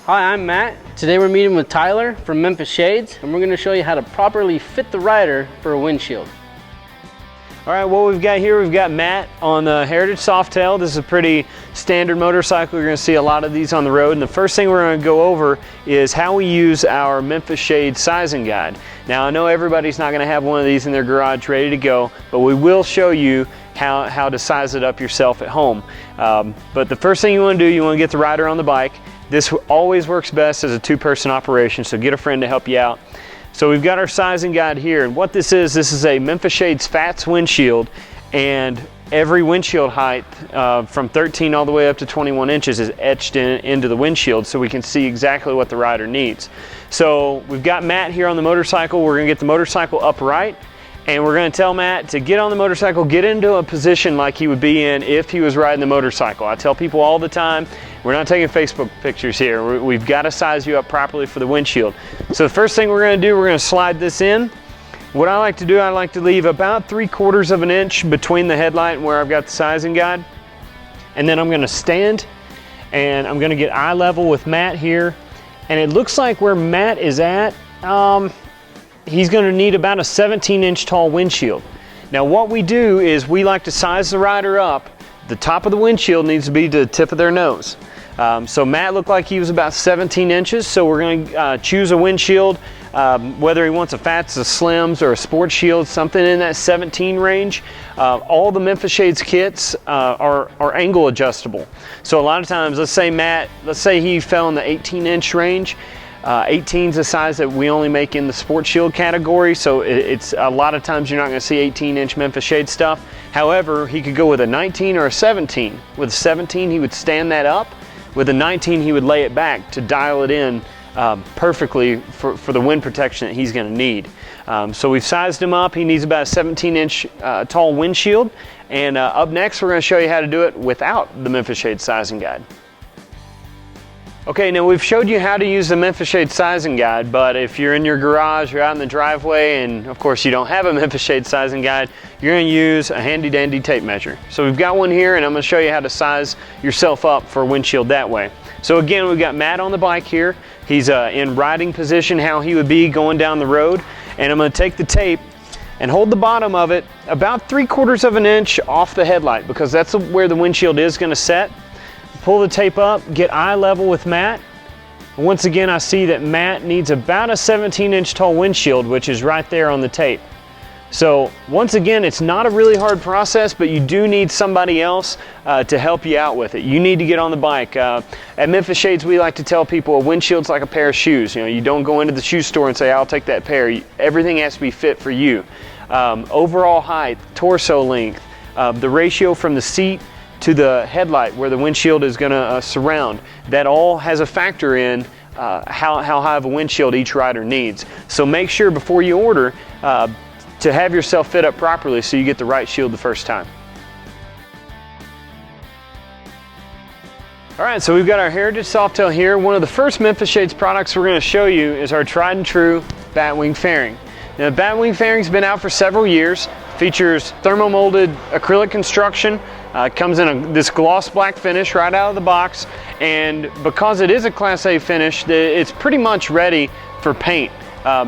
Hi, I'm Matt. Today we're meeting with Tyler from Memphis Shades, and we're going to show you how to properly fit the rider for a windshield. All right, what we've got here, we've got Matt on the Heritage Softail. This is a pretty standard motorcycle. You're going to see a lot of these on the road. And the first thing we're going to go over is how we use our Memphis Shades sizing guide. Now, I know everybody's not going to have one of these in their garage ready to go, but we will show you how to size it up yourself at home. But the first thing you want to do, you want to get the rider on the bike. This always works best as a two-person operation, so get a friend to help you out. So we've got our sizing guide here, and what this is a Memphis Shades Fats windshield, and every windshield height from 13 all the way up to 21 inches is etched into the windshield, so we can see exactly what the rider needs. So we've got Matt here on the motorcycle. We're gonna get the motorcycle upright, and we're gonna tell Matt to get on the motorcycle, get into a position like he would be in if he was riding the motorcycle. I tell people all the time, we're not taking Facebook pictures here. We've got to size you up properly for the windshield. So the first thing we're going to do, we're going to slide this in. What I like to do, I like to leave about 3/4 of an inch between the headlight and where I've got the sizing guide. And then I'm going to stand and I'm going to get eye level with Matt here. And it looks like where Matt is at, he's going to need about a 17-inch tall windshield. Now what we do is we like to size the rider up. The top of the windshield needs to be to the tip of their nose. So Matt looked like he was about 17 inches, so we're going to choose a windshield, whether he wants a Fats, a Slims, or a Sport Shield, something in that 17 range. All the Memphis Shades kits are angle adjustable. So a lot of times, let's say he fell in the 18-inch range. 18 is a size that we only make in the Sport Shield category, so it's a lot of times you're not going to see 18-inch Memphis Shade stuff. However, he could go with a 19 or a 17. With a 17, he would stand that up. With a 19, he would lay it back to dial it in perfectly for the wind protection that he's going to need. So we've sized him up. He needs about a 17-inch tall windshield. And up next, we're going to show you how to do it without the Memphis Shade sizing guide. Okay, now we've showed you how to use the Memphis Shade sizing guide, but if you're in your garage, you're out in the driveway, and of course you don't have a Memphis Shade sizing guide, you're going to use a handy dandy tape measure. So we've got one here, and I'm going to show you how to size yourself up for a windshield that way. So again, we've got Matt on the bike here. He's in riding position, how he would be going down the road, and I'm going to take the tape and hold the bottom of it about 3/4 of an inch off the headlight, because that's where the windshield is going to set. Pull the tape up, get eye level with Matt. Once again, I see that Matt needs about a 17-inch tall windshield, which is right there on the tape. So once again, it's not a really hard process, but you do need somebody else to help you out with it. You need to get on the bike. At Memphis Shades, we like to tell people a windshield's like a pair of shoes. You know, you don't go into the shoe store and say, I'll take that pair. Everything has to be fit for you. Overall height, torso length, the ratio from the seat to the headlight where the windshield is going to surround. That all has a factor in how high of a windshield each rider needs. So make sure before you order to have yourself fit up properly so you get the right shield the first time. All right, so we've got our Heritage Softail here. One of the first Memphis Shades products we're going to show you is our tried and true Batwing fairing. Now, the Batwing fairing's been out for several years. Features thermomolded acrylic construction. Comes in this gloss black finish right out of the box, and because it is a Class A finish, it's pretty much ready for paint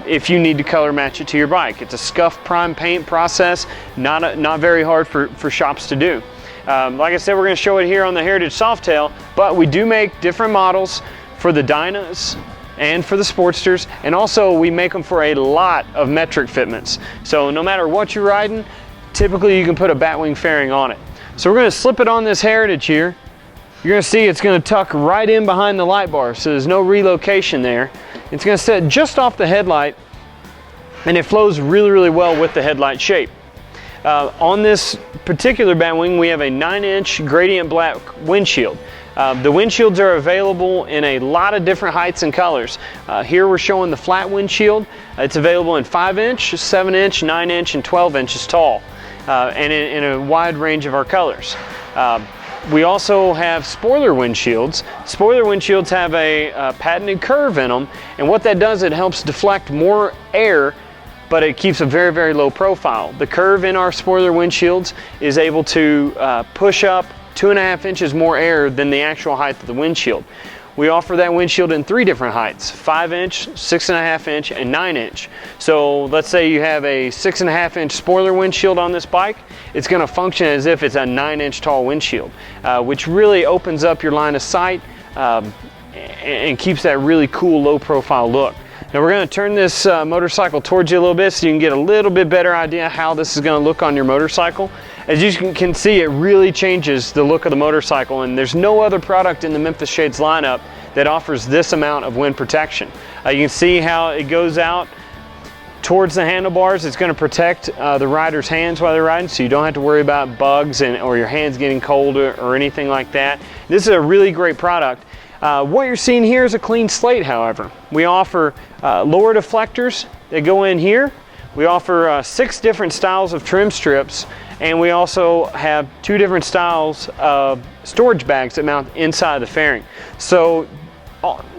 if you need to color match it to your bike. It's a scuff prime paint process, not very hard for shops to do. Like I said, we're going to show it here on the Heritage Softail, but we do make different models for the Dynas and for the Sportsters, and also we make them for a lot of metric fitments. So no matter what you're riding, typically you can put a Batwing fairing on it. So we're going to slip it on this Heritage here. You're going to see it's going to tuck right in behind the light bar, so there's no relocation there. It's going to sit just off the headlight, and it flows really, really well with the headlight shape. On this particular Batwing, we have a 9-inch gradient black windshield. The windshields are available in a lot of different heights and colors. Here we're showing the flat windshield. It's available in 5-inch, 7-inch, 9-inch, and 12 inches tall. And in a wide range of our colors. We also have spoiler windshields. Spoiler windshields have a patented curve in them, and what that does, it helps deflect more air, but it keeps a very, very low profile. The curve in our spoiler windshields is able to push up 2.5 inches more air than the actual height of the windshield. we offer that windshield in 3 different heights: 5-inch, 6.5-inch, and 9-inch. So let's say you have a 6.5-inch spoiler windshield on this bike, it's going to function as if it's a 9-inch tall windshield, which really opens up your line of sight and keeps that really cool low profile look. Now we're going to turn this motorcycle towards you a little bit so you can get a little bit better idea how this is going to look on your motorcycle. As you can see, it really changes the look of the motorcycle, and there's no other product in the Memphis Shades lineup that offers this amount of wind protection. You can see how it goes out towards the handlebars. It's going to protect the rider's hands while they're riding, so you don't have to worry about bugs or your hands getting cold or anything like that. This is a really great product. What you're seeing here is a clean slate, however. We offer lower deflectors that go in here. We offer 6 different styles of trim strips, and we also have 2 different styles of storage bags that mount inside the fairing. So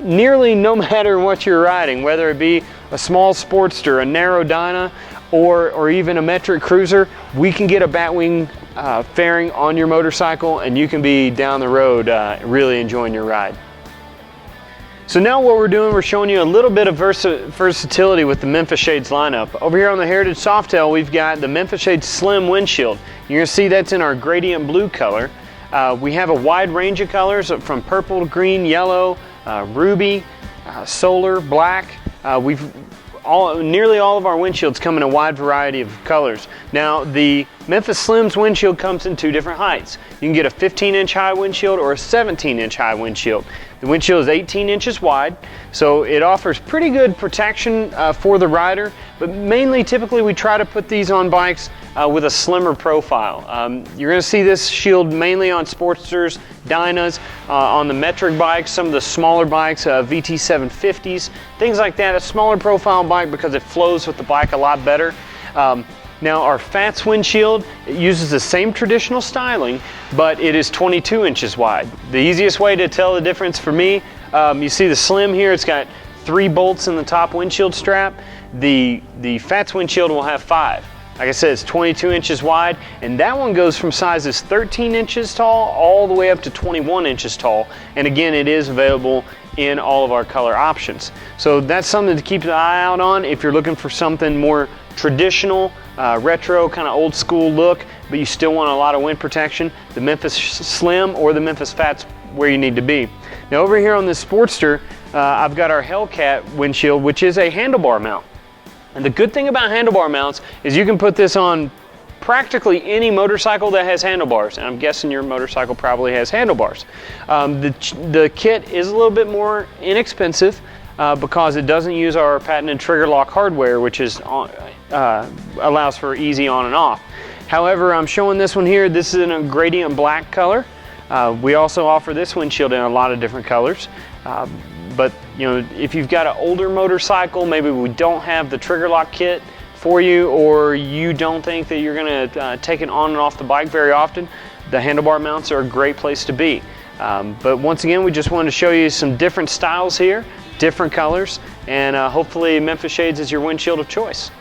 nearly no matter what you're riding, whether it be a small Sportster, a narrow Dyna, or even a metric cruiser, we can get a Batwing fairing on your motorcycle, and you can be down the road really enjoying your ride. So now what we're doing, we're showing you a little bit of versatility with the Memphis Shades lineup. Over here on the Heritage Softail, we've got the Memphis Shades Slim windshield. You're gonna see that's in our gradient blue color. We have a wide range of colors from purple to green, yellow, ruby, solar, black. Nearly all of our windshields come in a wide variety of colors. Now the Memphis Slim's windshield comes in 2 different heights. You can get a 15-inch high windshield or a 17-inch high windshield. The windshield is 18 inches wide, so it offers pretty good protection for the rider, but mainly typically we try to put these on bikes with a slimmer profile. You're going to see this shield mainly on Sportsters, Dynas, on the metric bikes, some of the smaller bikes, VT750s, things like that. A smaller profile bike because it flows with the bike a lot better. Now our Fats windshield, it uses the same traditional styling, but it is 22 inches wide. The easiest way to tell the difference for me, you see the Slim here, it's got 3 bolts in the top windshield strap. The Fats windshield will have 5. Like I said, it's 22 inches wide, and that one goes from sizes 13 inches tall all the way up to 21 inches tall. And again, it is available in all of our color options. So that's something to keep an eye out on if you're looking for something more traditional, retro, kind of old school look, but you still want a lot of wind protection. The Memphis Slim or the Memphis Fat's where you need to be. Now over here on this Sportster, I've got our Hellcat windshield, which is a handlebar mount. And the good thing about handlebar mounts is you can put this on practically any motorcycle that has handlebars, and I'm guessing your motorcycle probably has handlebars. The kit is a little bit more inexpensive because it doesn't use our patented trigger lock hardware, which is allows for easy on and off. However, I'm showing this one here. This is in a gradient black color. We also offer this windshield in a lot of different colors. But you know, if you've got an older motorcycle, maybe we don't have the trigger lock kit for you, or you don't think that you're going to take it on and off the bike very often, the handlebar mounts are a great place to be. But once again, we just wanted to show you some different styles here, different colors, and hopefully Memphis Shades is your windshield of choice.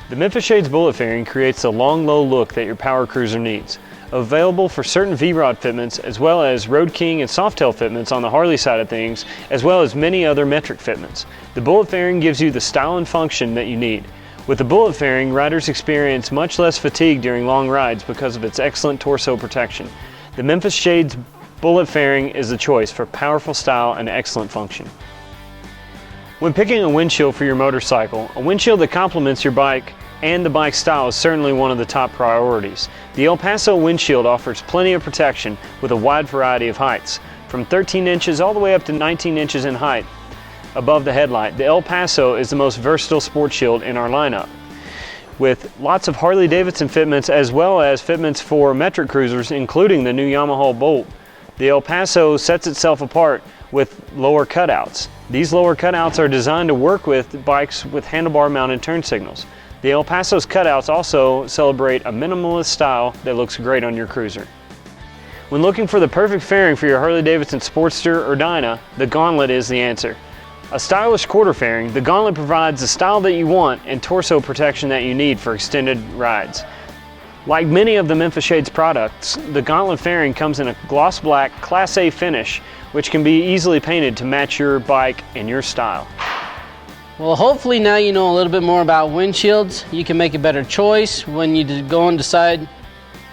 The Memphis Shades bullet fairing creates the long, low look that your power cruiser needs. Available for certain V-Rod fitments, as well as Road King and Softail fitments on the Harley side of things, as well as many other metric fitments. The bullet fairing gives you the style and function that you need. With the bullet fairing, riders experience much less fatigue during long rides because of its excellent torso protection. The Memphis Shades bullet fairing is the choice for powerful style and excellent function. When picking a windshield for your motorcycle, a windshield that complements your bike and the bike style is certainly one of the top priorities. The El Paso windshield offers plenty of protection with a wide variety of heights, from 13 inches all the way up to 19 inches in height above the headlight. The El Paso is the most versatile sport shield in our lineup, with lots of Harley-Davidson fitments as well as fitments for metric cruisers, including the new Yamaha Bolt. The El Paso sets itself apart with lower cutouts. These lower cutouts are designed to work with bikes with handlebar mounted turn signals. The El Paso's cutouts also celebrate a minimalist style that looks great on your cruiser. When looking for the perfect fairing for your Harley-Davidson Sportster or Dyna, the Gauntlet is the answer. A stylish quarter fairing, the Gauntlet provides the style that you want and torso protection that you need for extended rides. Like many of the Memphis Shades products, the Gauntlet fairing comes in a gloss black Class A finish, which can be easily painted to match your bike and your style. Well, hopefully now you know a little bit more about windshields. You can make a better choice when you go and decide,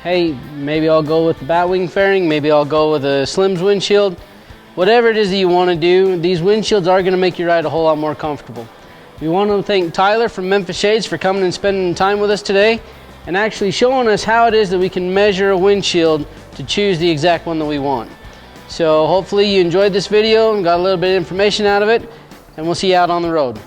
hey, maybe I'll go with the Batwing fairing, maybe I'll go with a Slim's windshield. Whatever it is that you want to do, these windshields are going to make your ride a whole lot more comfortable. We want to thank Tyler from Memphis Shades for coming and spending time with us today and actually showing us how it is that we can measure a windshield to choose the exact one that we want. So hopefully you enjoyed this video and got a little bit of information out of it, and we'll see you out on the road.